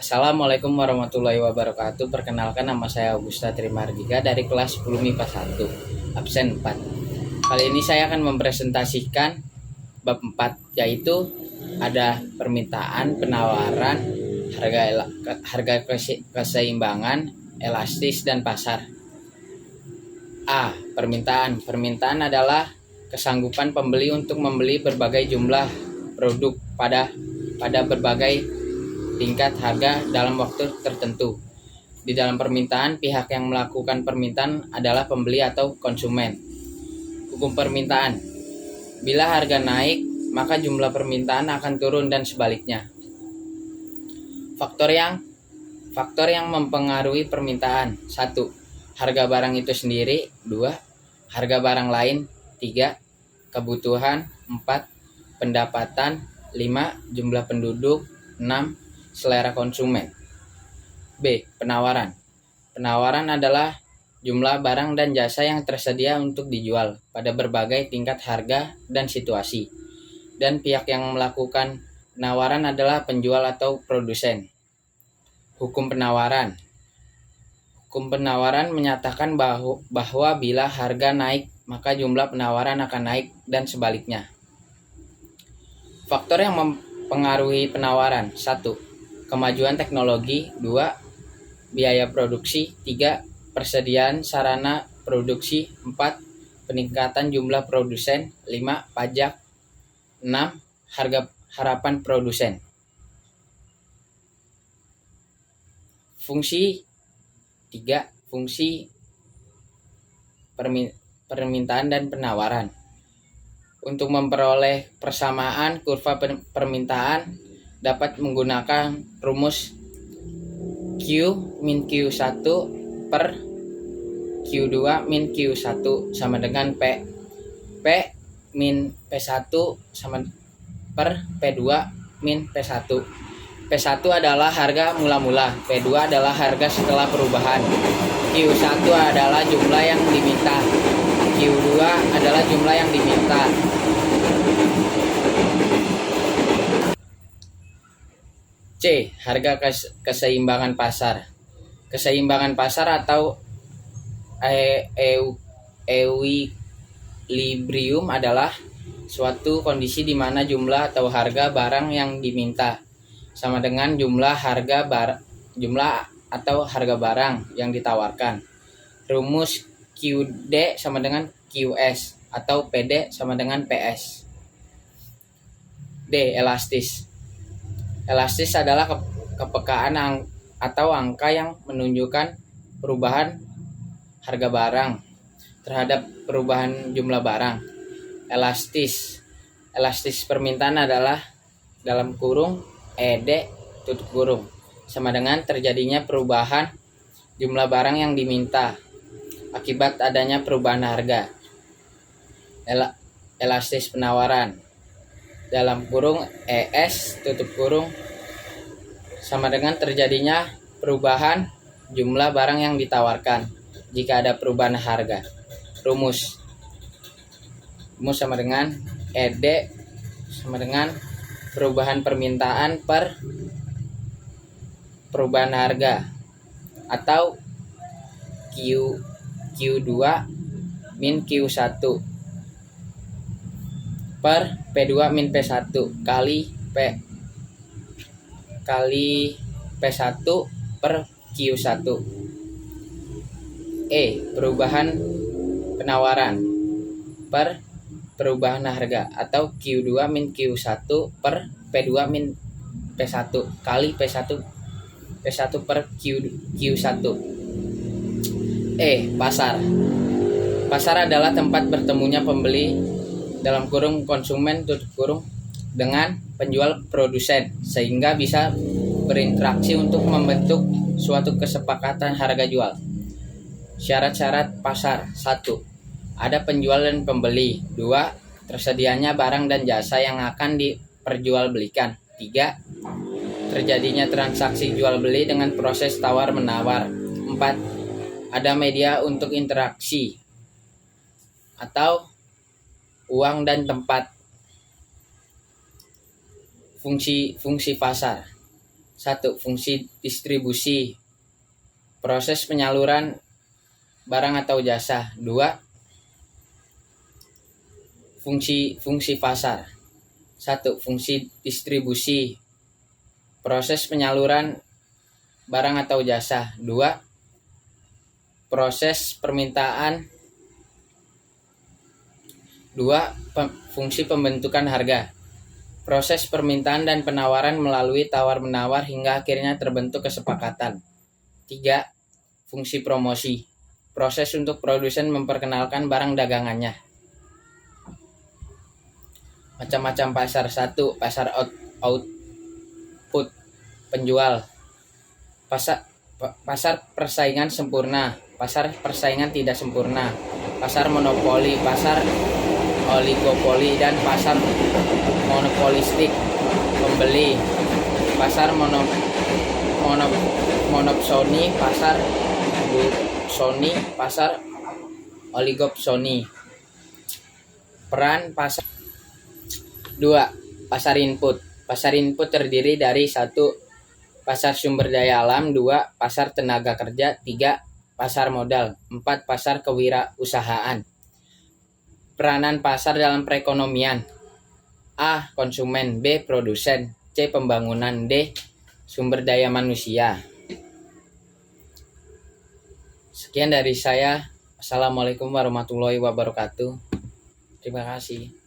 Assalamualaikum warahmatullahi wabarakatuh. Perkenalkan, nama saya Augusta Trimardika dari kelas 10 MIPA 1, absen 4. Kali ini saya akan mempresentasikan bab 4, yaitu ada permintaan, penawaran, harga keseimbangan, elastis, dan pasar. A. Permintaan. Permintaan adalah kesanggupan pembeli untuk membeli berbagai jumlah produk pada berbagai tingkat harga dalam waktu tertentu. Di dalam permintaan, pihak yang melakukan permintaan adalah pembeli atau konsumen. Hukum permintaan. Bila harga naik, maka jumlah permintaan akan turun dan sebaliknya. Faktor yang mempengaruhi permintaan. 1. Harga barang itu sendiri. 2. Harga barang lain. 3. Kebutuhan. 4. Pendapatan. 5. Jumlah penduduk. 6. Selera konsumen. B. Penawaran. Penawaran adalah jumlah barang dan jasa yang tersedia untuk dijual pada berbagai tingkat harga dan situasi. Dan pihak yang melakukan penawaran adalah penjual atau produsen. Hukum penawaran. Hukum penawaran menyatakan bahwa bila harga naik, maka jumlah penawaran akan naik dan sebaliknya. Faktor yang mempengaruhi penawaran. 1. Kemajuan teknologi. 2. Biaya produksi. 3. Persediaan sarana produksi. 4. Peningkatan jumlah produsen. 5. Pajak. 6. Harapan produsen. Fungsi 3. Fungsi permintaan dan penawaran. Untuk memperoleh persamaan kurva permintaan dapat menggunakan rumus Q min Q1 per Q2 min Q1 sama dengan P. P min P1 sama per P2 min P1. P1 adalah harga mula-mula, P2 adalah harga setelah perubahan. Q1 adalah jumlah yang diminta, Q2 adalah jumlah yang diminta. C. Harga keseimbangan pasar. Keseimbangan pasar atau equilibrium adalah suatu kondisi di mana jumlah atau harga barang yang diminta sama dengan jumlah atau harga barang yang ditawarkan. Rumus QD sama dengan QS atau PD sama dengan PS. D. Elastis. Elastis adalah kepekaan atau angka yang menunjukkan perubahan harga barang terhadap perubahan jumlah barang. Elastis permintaan adalah dalam kurung ED tutup kurung sama dengan terjadinya perubahan jumlah barang yang diminta akibat adanya perubahan harga. Elastis penawaran dalam kurung ES tutup kurung sama dengan terjadinya perubahan jumlah barang yang ditawarkan jika ada perubahan harga. Rumus sama dengan ED sama dengan perubahan permintaan per perubahan harga atau Q2 min Q1 per P2 min P1 kali P1 per Q1. E. Perubahan penawaran per perubahan harga atau Q2 min Q1 per P2 min P1 kali P1 per Q1. E. Pasar. Pasar adalah tempat bertemunya pembeli dalam kurung konsumen tutup kurung dengan penjual produsen sehingga bisa berinteraksi untuk membentuk suatu kesepakatan harga jual. Syarat-syarat pasar. 1. Ada penjual dan pembeli. 2. Tersedianya barang dan jasa yang akan diperjualbelikan. 3. Terjadinya transaksi jual beli dengan proses tawar menawar. 4. Ada media untuk interaksi atau uang dan tempat. Fungsi pasar. 1. Fungsi distribusi, proses penyaluran barang atau jasa. 2. Fungsi pasar. 1. Fungsi distribusi, proses penyaluran barang atau jasa. 2. Proses permintaan. 2. Fungsi pembentukan harga, proses permintaan dan penawaran melalui tawar-menawar hingga akhirnya terbentuk kesepakatan. 3. Fungsi promosi, proses untuk produsen memperkenalkan barang dagangannya. Macam-macam pasar. 1. Pasar output, penjual. Pasar persaingan sempurna, pasar persaingan tidak sempurna, pasar monopoli, pasar oligopoli, dan pasar monopolistik, pembeli. Pasar monopsoni, pasar soni, pasar oligopsoni. Peran pasar. 2. Pasar input. Pasar input terdiri dari 1. Pasar sumber daya alam. 2. Pasar tenaga kerja. 3. Pasar modal. 4. Pasar kewirausahaan. Peranan pasar dalam perekonomian: A. Konsumen. B. Produsen. C. Pembangunan. D. Sumber daya manusia. Sekian dari saya. Assalamualaikum warahmatullahi wabarakatuh. Terima kasih.